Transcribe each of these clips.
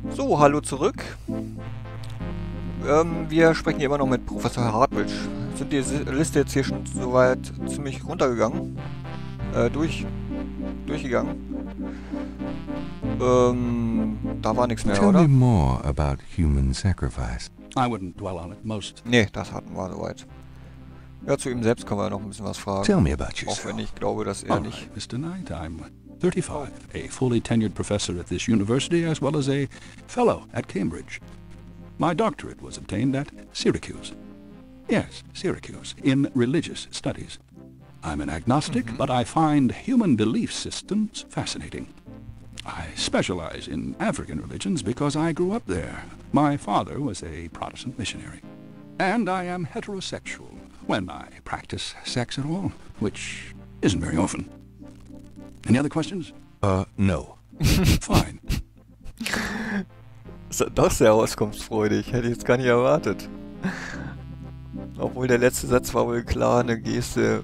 So, hallo zurück. Wir sprechen hier immer noch mit Professor Hartwig. Sind die Liste jetzt hier schon soweit ziemlich runtergegangen? Durchgegangen? Da war nichts mehr, Tell oder? me more about human sacrifice. I wouldn't dwell on it most. Nee, das hatten wir soweit. Ja, zu ihm selbst können wir noch ein bisschen was fragen. Tell me about Auch yourself. wenn ich glaube, dass er All nicht... right, Mr. Knight, I'm 35, a fully tenured professor at this university, as well as a fellow at Cambridge. My doctorate was obtained at Syracuse. Yes, Syracuse, in religious studies. I'm an agnostic, but I find human belief systems fascinating. I specialize in African religions because I grew up there. My father was a Protestant missionary. And I am heterosexual, when I practice sex at all, which isn't very often. Any other questions? No. Fine. Ist doch sehr auskunftsfreudig. Hätte ich jetzt gar nicht erwartet. Obwohl der letzte Satz war wohl klar, eine Geste.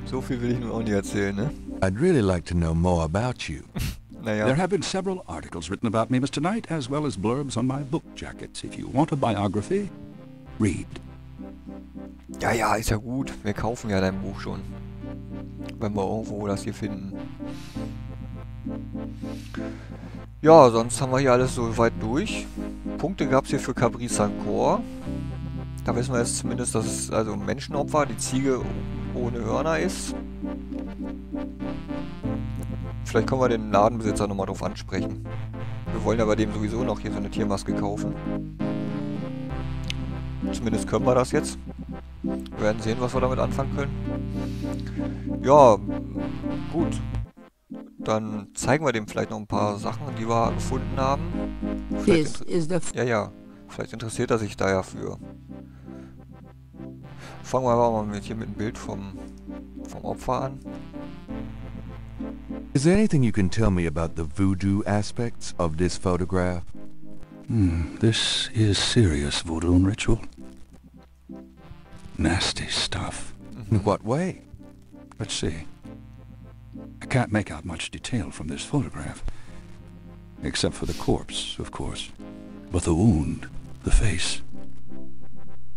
So viel will ich nun auch nicht erzählen, ne? I'd really like to know more about you. Naja. There have been several articles written about me, Mr. Knight, as well as blurbs on my book jackets. If you want a biography, read. Ja, ja, ist ja gut. Wir kaufen ja dein Buch schon. Wenn wir irgendwo das hier finden. Ja, sonst haben wir hier alles so weit durch. Punkte gab es hier für Cabri Sancor. Da wissen wir jetzt zumindest, dass es also ein Menschenopfer, die Ziege ohne Hörner ist. Vielleicht können wir den Ladenbesitzer nochmal drauf ansprechen. Wir wollen ja bei dem sowieso noch hier so eine Tiermaske kaufen. Zumindest können wir das jetzt. Wir werden sehen, was wir damit anfangen können. Ja, gut. Dann zeigen wir dem vielleicht noch ein paar Sachen, die wir gefunden haben. Ja, vielleicht interessiert er sich da ja für. Fangen wir aber mal hier mit dem Bild vom Opfer an. Is there anything you can tell me about the voodoo aspects of this photograph? This is serious voodoo and ritual. Nasty stuff. In what way? Let's see. I can't make out much detail from this photograph. Except for the corpse, of course. But the wound, the face,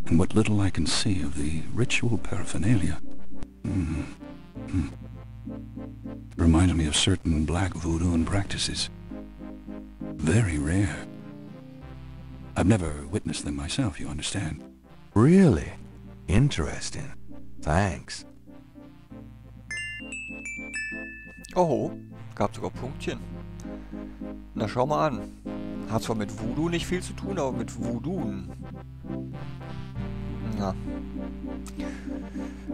and what little I can see of the ritual paraphernalia. Reminds me of certain black voodoo practices. Very rare. I've never witnessed them myself, you understand. Really? Interesting. Thanks. Oh, gab sogar Punktchen. Na, schau mal an. Hat zwar mit Voodoo nicht viel zu tun, aber mit Voodooen. Na.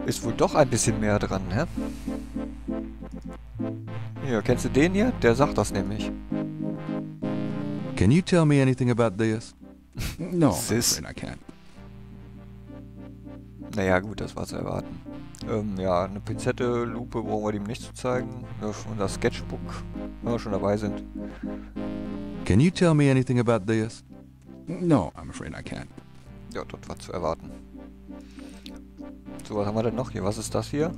Ist wohl doch ein bisschen mehr dran, hä? Hier, kennst du den hier? Der sagt das nämlich. Can you tell me anything about this? No, I'm Sis. afraid I can't. Naja, gut, das war zu erwarten. Ja, eine Pinzette, Lupe brauchen wir dem nicht zu zeigen. Ja, unser Sketchbook, wenn wir schon dabei sind. Can you tell me anything about this? No, I'm afraid I can't. Ja, dort war zu erwarten. So, was haben wir denn noch hier? Was ist das hier?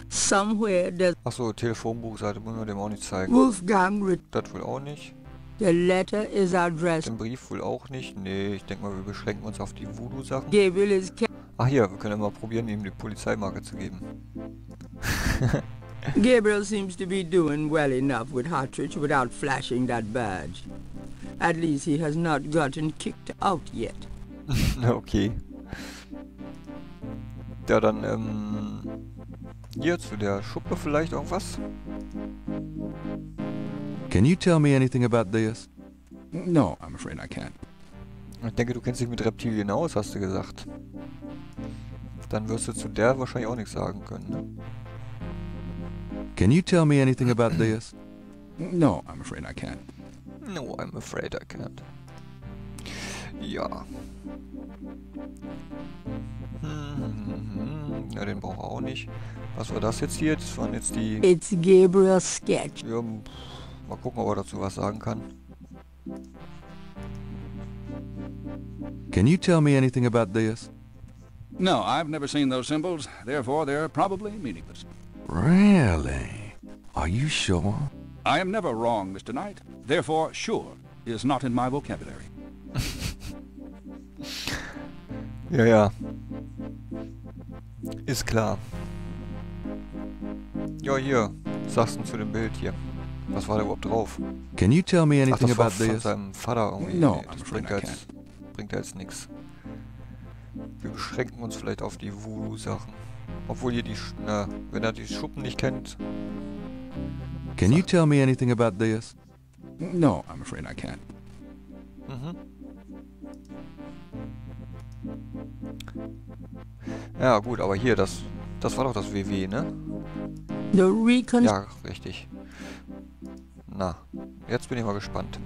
Somewhere the Achso, Telefonbuchseite, müssen wir dem auch nicht zeigen. Wolfgang writ Das wohl auch nicht. the letter is addressed Den Brief wohl auch nicht. Nee, ich denke mal, wir beschränken uns auf die Voodoo-Sachen. Gabriel is Ach hier, wir können ja mal probieren, ihm die Polizeimarke zu geben. Gabriel seems to be doing well enough with Hartridge without flashing that badge. At least he has not gotten kicked out yet. Okay. Ja, dann, hier zu der Schuppe vielleicht irgendwas? Can you tell me anything about this? No, I'm afraid I can't. Ich denke, du kennst dich mit Reptilien aus, hast du gesagt. Dann wirst du zu der wahrscheinlich auch nichts sagen können, ne? Can you tell me anything about this? No, I'm afraid I can't. No, I'm afraid I can't. Ja. Ja, den brauchen wir auch nicht. Was war das jetzt hier? Das waren jetzt die... It's Gabriel's sketch. Ja, mal gucken, ob er dazu was sagen kann. Can you tell me anything about this? No, I've never seen those symbols. Therefore, they're probably meaningless. Really? Are you sure? I am never wrong, Mr. Knight. Therefore, sure is not in my vocabulary. Ja, ja. Ist klar. Ja, hier. Was sagst du zu dem Bild hier? Was war da überhaupt drauf? Can you tell me Ach, anything das war about von this? seinem Vater irgendwie. No, Nee, I'm das afraid bringt ja jetzt nichts. Wir beschränken uns vielleicht auf die Voodoo-Sachen. Obwohl hier wenn er die Schuppen nicht kennt. Can you tell me anything about this? No, I'm afraid I can't. Mhm. Ja, gut, aber hier, das war doch das WW, ne? The recon... Ja, richtig. Na, jetzt bin ich mal gespannt.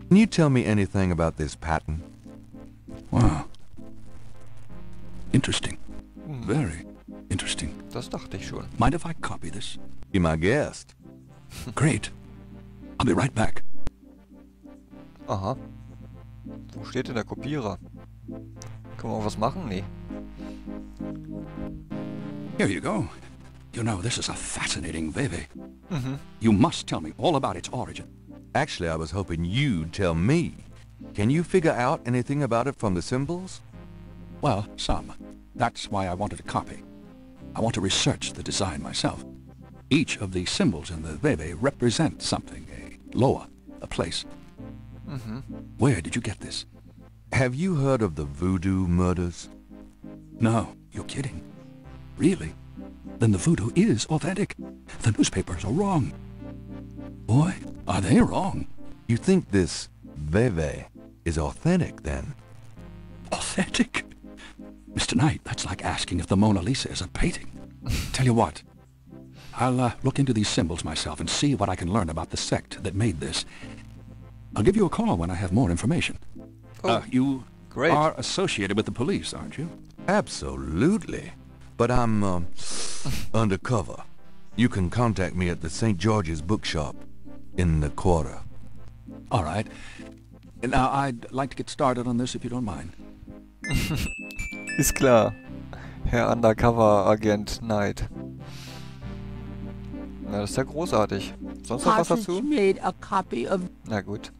Can you tell me anything about this pattern? Wow. Interesting. Hm, Very interesting. das dachte ich schon. Mind if I copy this? Be my guest. Great. I'll be right back. Aha. Wo steht denn der Kopierer? Können wir was machen? Nee. Here you go. You know, this is a fascinating veve. Mhm. You must tell me all about its origin. Actually, I was hoping you'd tell me. Can you figure out anything about it from the symbols? Well, some. That's why I wanted a copy. I want to research the design myself. Each of the symbols in the veve represents something, a loa, a place. Mhm. Where did you get this? Have you heard of the voodoo murders? No, you're kidding. Really? Then the voodoo is authentic. The newspapers are wrong. Boy, are they wrong. You think this veve is authentic, then? Authentic? Mr. Knight, that's like asking if the Mona Lisa is a painting. Tell you what, I'll look into these symbols myself and see what I can learn about the sect that made this. I'll give you a call when I have more information. Oh, You great. are associated with the police, aren't you? Absolutely. But I'm, undercover. You can contact me at the St. George's bookshop in the quarter. All right. Now, I'd like to get started on this if you don't mind. Ist klar. Herr Undercover-Agent Knight. Na, das ist ja großartig. Sonst noch was Partridge dazu? made a copy of... Na gut.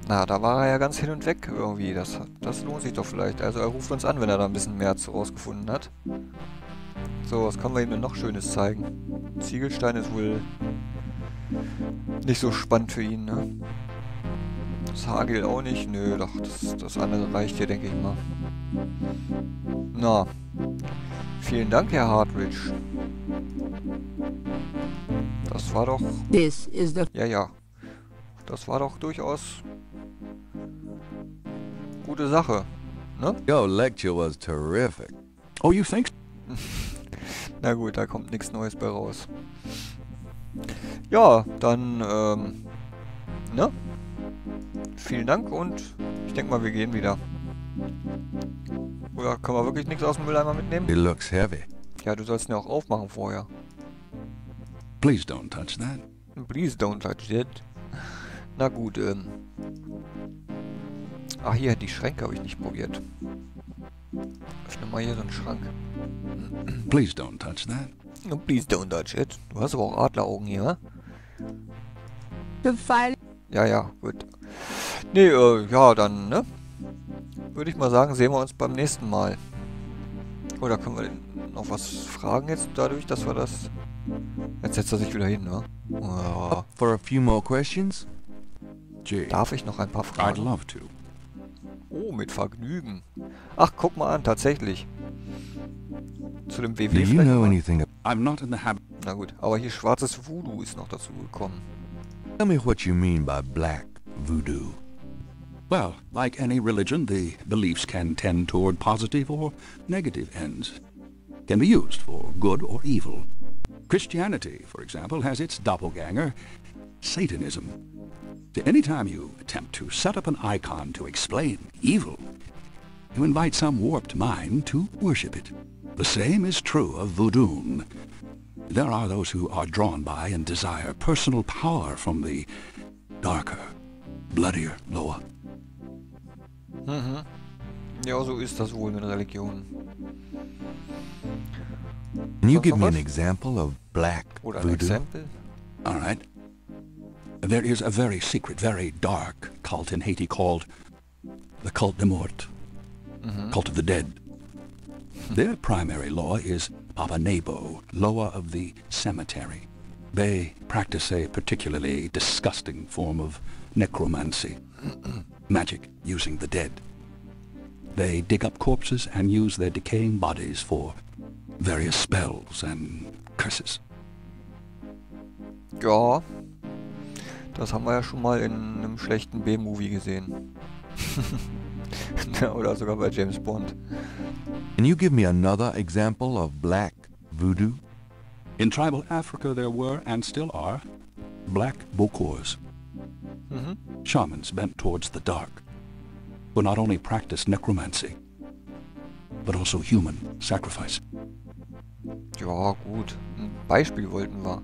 Na, da war er ja ganz hin und weg irgendwie. Das lohnt sich doch vielleicht. Also er ruft uns an, wenn er da ein bisschen mehr zu rausgefunden hat. So, was können wir ihm denn noch Schönes zeigen? Ziegelstein ist wohl nicht so spannend für ihn, ne? Das Hagel auch nicht. Nö, doch, das andere reicht hier, denke ich mal. Na, vielen Dank, Herr Hartridge. Das war doch... This is the... Ja. Das war doch durchaus gute Sache, ne? Your lecture was terrific. Oh, you think? Na gut, da kommt nichts Neues bei raus. Ja, dann, ne? Vielen Dank und ich denke mal, wir gehen wieder. Oder können wir wirklich nichts aus dem Mülleimer mitnehmen? It looks heavy. Ja, du sollst ihn ja auch aufmachen vorher. Please don't touch that. Please don't touch it. Na gut, Ach, hier, die Schränke habe ich nicht probiert. Öffne mal hier so einen Schrank. Please don't touch that. Please don't touch it. Du hast aber auch Adleraugen hier, ne? the file... Ja, gut. Nee, ja, dann, ne? Würde ich mal sagen, sehen wir uns beim nächsten Mal. Oder können wir denn noch was fragen jetzt dadurch, dass wir das... Jetzt setzt er sich wieder hin, ne? Oh. Up for a few more questions? Gee, Darf ich noch ein paar I'd Fragen? love to. Oh, mit Vergnügen. Ach, guck mal an, tatsächlich. Zu dem WW Do you vielleicht know mal. anything? I'm not in the habit. Na gut, aber hier Schwarzes Voodoo ist noch dazu gekommen. Tell me what you mean by black voodoo. Well, like any religion, the beliefs can tend toward positive or negative ends. Can be used for good or evil. Christianity, for example, has its doppelganger, Satanism. Anytime you attempt to set up an icon to explain evil, you invite some warped mind to worship it. The same is true of voodoo. There are those who are drawn by and desire personal power from the darker, bloodier loa. Mhm. Ja, so ist das wohl mit Religionen. Can you Sonst give noch me an was? example of black Oder ein voodoo? Exempel? All right. There is a very secret, very dark cult in Haiti called the Cult de Mort, Cult of the Dead. Their primary law is Papa Nebo, Loa of the Cemetery. They practice a particularly disgusting form of necromancy, magic using the dead. They dig up corpses and use their decaying bodies for various spells and curses. Ja, das haben wir ja schon mal in einem schlechten B-Movie gesehen. Ja, oder sogar bei James Bond. Can you give me another example of black voodoo? In tribal Africa there were, and still are, black bokors, shamans bent towards the dark, who not only practiced necromancy, but also human sacrifice. Ja, gut. Ein Beispiel wollten wir.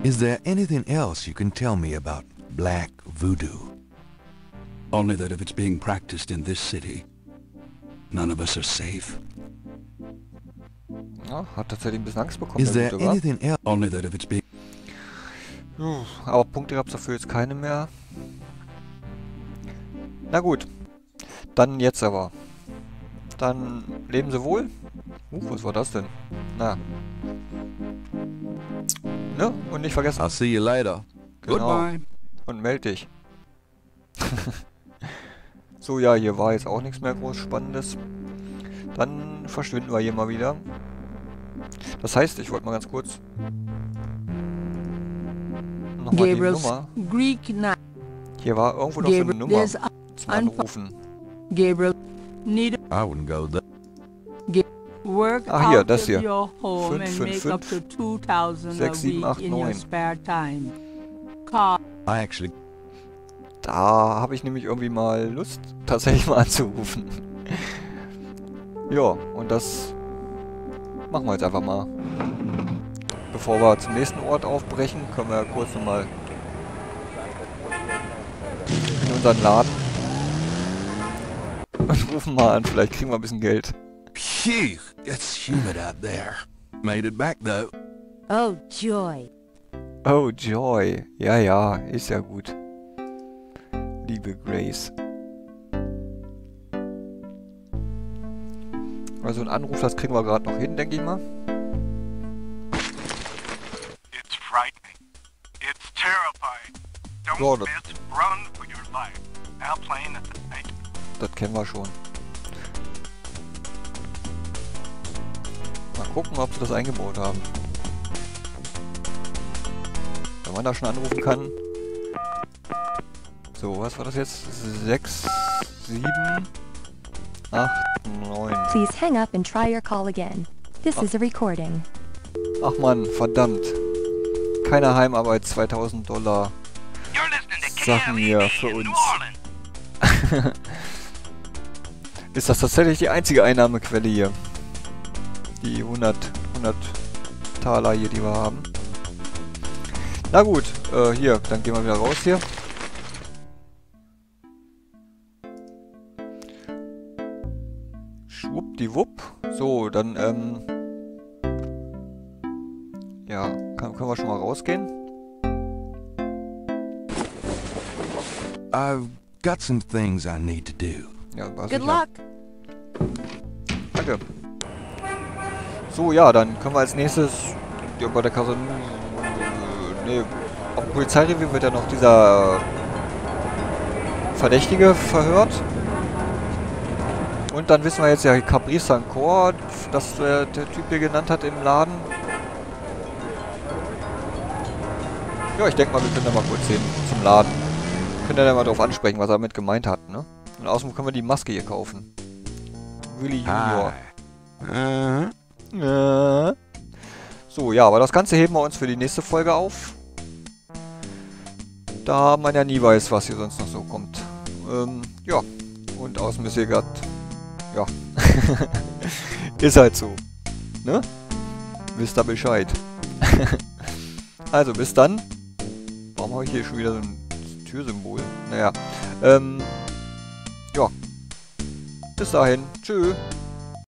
Is there anything else you can tell me about black voodoo? Only that if it's being practiced in this city, none of us are safe. Ja, hat tatsächlich ein bisschen Angst bekommen. Is der there Gute, wa? anything else? Only that if it's being... Aber Punkte gab es dafür jetzt keine mehr. Na gut. Dann jetzt aber. Dann leben Sie wohl. Was war das denn? Na. Ne? Und nicht vergessen. I'll see you later. Genau. Goodbye. Und meld dich. So, ja, hier war jetzt auch nichts mehr groß Spannendes. Dann verschwinden wir hier mal wieder. Das heißt, ich wollte mal ganz kurz nochmal die Gabriel's Nummer. Greek Knight. Hier war irgendwo noch so eine Nummer There's zum Anrufen. Gabriel need I wouldn't go there. work Ah, hier, out das of hier. your home and 5, make up to 2,000 a 6, 7, week 8, in your 9. spare time. Call I actually... Da habe ich nämlich irgendwie mal Lust, tatsächlich mal anzurufen. Ja, und das machen wir jetzt einfach mal. Bevor wir zum nächsten Ort aufbrechen, können wir kurz nochmal in unseren Laden und rufen mal an. Vielleicht kriegen wir ein bisschen Geld. Phew, it's humid out there. Made it back though. Oh, joy. Oh, Joy. Ja, ja, ist ja gut. Liebe Grace. Also einen Anruf, das kriegen wir gerade noch hin, denke ich mal. It's frightening. It's terrifying. Don't Ja, miss. Run for your life. Airplane at the night. Das kennen wir schon. Mal gucken, ob sie das eingebaut haben. Wenn man da schon anrufen kann. So, was war das jetzt? 6, 7, 8, 9. Please hang up and try your call again. This is a recording. Ach man, verdammt. Keine Heimarbeit, $2000 You're listening to Sachen hier KLED für in uns. New Orleans. Ist das tatsächlich die einzige Einnahmequelle hier? Die 100 Taler hier, die wir haben. Na gut, hier, dann gehen wir wieder raus hier. Schwuppdiwupp. So, dann, ja, können wir schon mal rausgehen? I've got some things I need to do. Ja, war Good sicher. luck. Danke. So, ja, dann können wir als nächstes ja, bei der Kasse... Nee, auf dem Polizeirevier wird ja noch dieser Verdächtige verhört. Und dann wissen wir jetzt ja Cabri Sancor, das der Typ hier genannt hat im Laden. Ja, ich denke mal, wir können da mal kurz hin zum Laden. Können ja mal drauf ansprechen, was er damit gemeint hat, ne? Und außerdem können wir die Maske hier kaufen. Willy Junior. Uh-huh. So, ja, aber das Ganze heben wir uns für die nächste Folge auf. Da man ja nie weiß, was hier sonst noch so kommt. Ja. Und außen ist hier grad... Ja. Ist halt so. Ne? Wisst ihr Bescheid. Also, bis dann. Warum habe ich hier schon wieder so ein Türsymbol? Naja. Ja. Bis dahin. Tschüss.